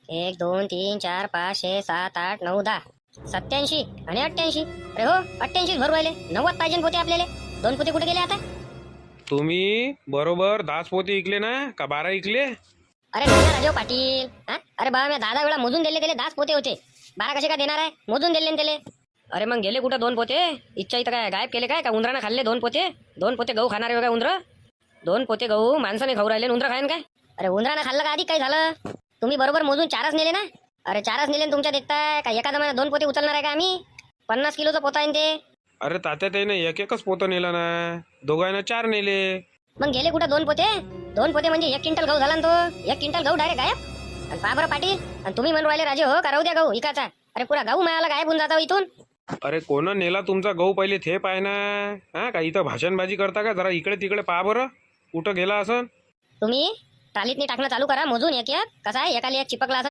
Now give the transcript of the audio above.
1 2 3 4 5 6 7 8 9 10 87 आणि 88. अरे हो 88 भरू राहिले. 90 पाहिजे पोते आपल्याला. 2 पोते कुठे गेले आता? तुम्ही बरोबर 10 पोते इकले ना का 12 इकले? अरे नाही ना राजेव पाटील. हा? अरे बाबा मी 10 वेळा मोजून दिले त्याला 10 पोते होते. 12 कसे काय देणार आहे? मोजून दिले ना त्याले. अरे मग गेले कुठं 2 पोते? इच्छा इथं काय गायब केले काय? का उंदरानं खाल्ले 2 पोते? 2 पोते गहू खाणारे हो काय उंदर? 2 पोते गहू माणसाने खाऊ राहिले, उंदर खायन काय? अरे उंदरानं खाल्लं का आधी काय झालं? तुम्ही बरोबर मोजून 4च नेले ना? अरे 4च नेले तुमच्या देखताय का एका जमान्यात 2 पोते उचलणार आहे का आम्ही? 50 किलोचा पोता आहे ते. अरे तात्या त्याने एक एकच पोतं नेलं ना, दोघांना 4 नेले. मग गेले कुठं 2 पोते? 2 पोते म्हणजे 1 क्विंटल गहू झाला ना तो. 1 क्विंटल गहू डायरेक्ट गायब. आणि पहा बरं पाटील, आणि तुम्ही म्हणून राहिले राजे हो का राहू द्या गहू इकाचा. अरे पुरा गहू मायाला गायब होऊन जाता इथून. अरे कोण नेला तुमचा गहू पहिले ते पाय ना. हा का इथं भाषणबाजी करता का? जरा इकडे तिकडे पहा बरं कुठं गेला असं. तुम्ही ट्रालीतनी टाकणं चालू करा मोजून एक एक. कसा आहे एकाला एक चिपकला असं